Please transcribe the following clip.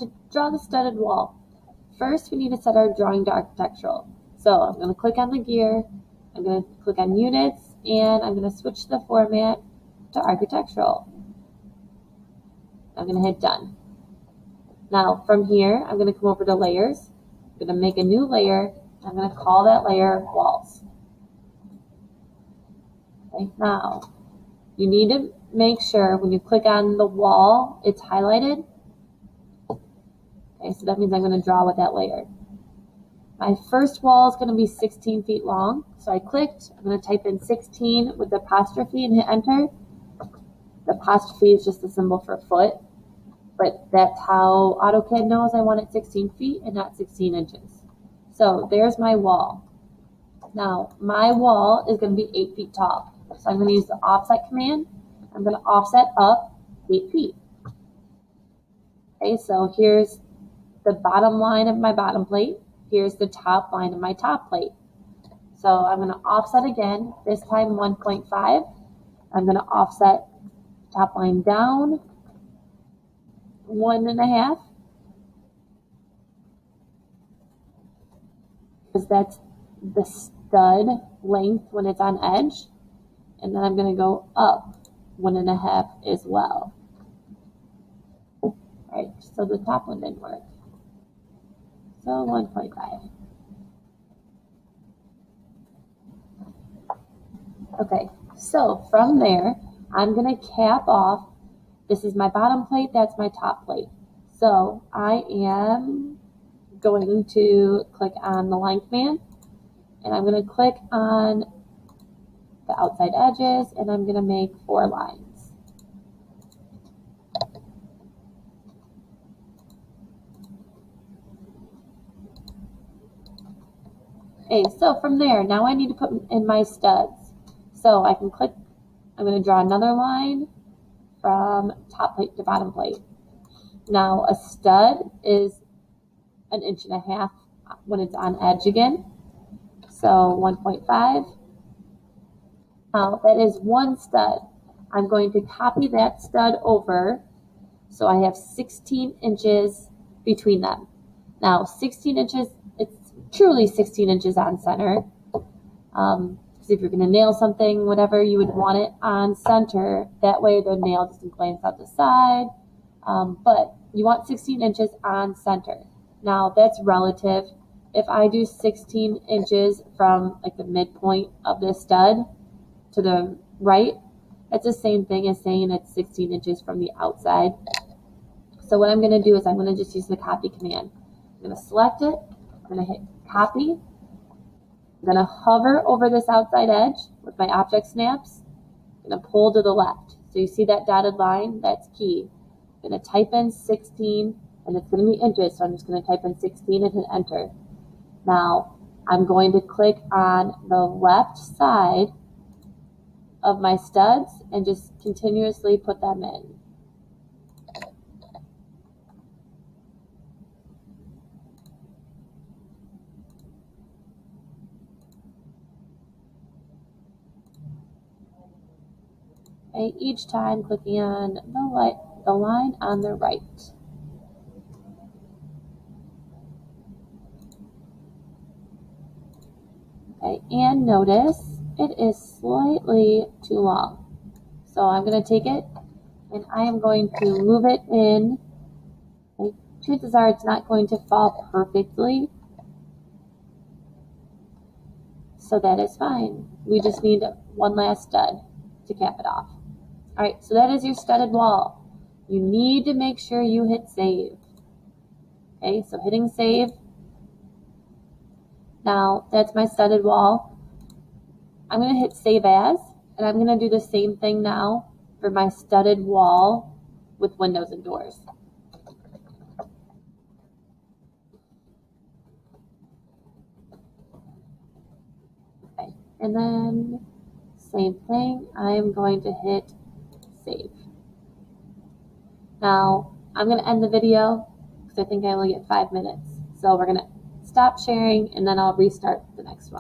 To draw the studded wall, first we need to set our drawing to architectural. So I'm going to click on the gear, I'm going to click on units, and I'm going to switch the format to architectural. I'm going to hit done. Now from here, I'm going to come over to layers, I'm going to make a new layer, I'm going to call that layer walls. Okay, now you need to make sure when you click on the wall, it's highlighted. Okay, so that means I'm going to draw with that layer. My first wall is going to be 16 feet long. So I clicked, I'm going to type in 16 with the apostrophe and hit enter. The apostrophe is just a symbol for foot, but that's how AutoCAD knows I want it 16 feet and not 16 inches. So there's my wall. Now my wall is going to be 8 feet tall. So I'm going to use the offset command. I'm going to offset up 8 feet. Okay, so here's the bottom line of my bottom plate. Here's the top line of my top plate. So I'm going to offset again, this time 1.5. I'm going to offset top line down 1.5, because that's the stud length when it's on edge. And then I'm going to go up 1.5 as well. All right, so the top one didn't work. So 1.5. Okay, so from there, I'm going to cap off. This is my bottom plate, that's my top plate. So I am going to click on the line command, and I'm going to click on the outside edges, and I'm going to make 4 lines. Okay, so from there, now I need to put in my studs. So I can click, I'm going to draw another line from top plate to bottom plate. Now a stud is 1.5 inches when it's on edge again. So 1.5. Now that is one stud. I'm going to copy that stud over, so I have 16 inches between them. Now 16 inches, it's truly 16 inches on center. Because if you're going to nail something, whatever, you would want it on center. That way the nail doesn't glance out the side. But you want 16 inches on center. Now that's relative. If I do 16 inches from like the midpoint of the stud to the right, that's the same thing as saying it's 16 inches from the outside. So what I'm going to do is I'm going to just use the copy command. I'm going to select it. I'm going to hit copy. I'm going to hover over this outside edge with my object snaps. I'm going to pull to the left. So you see that dotted line? That's key. I'm going to type in 16, and it's going to be inches, so I'm just going to type in 16 and hit enter. Now I'm going to click on the left side of my studs and just continuously put them in. Okay, each time clicking on the line on the right. Okay, and notice it is slightly too long. So I'm going to take it and I am going to move it in. Okay, chances are it's not going to fall perfectly, so that is fine. We just need one last stud to cap it off. All right, so that is your studded wall. You need to make sure you hit save. Okay, so hitting save. Now that's my studded wall. I'm going to hit save as, and I'm going to do the same thing now for my studded wall with windows and doors. Okay, and then same thing, I am going to hit save. Now I'm going to end the video because I think I only get 5 minutes. So we're going to stop sharing and then I'll restart the next one.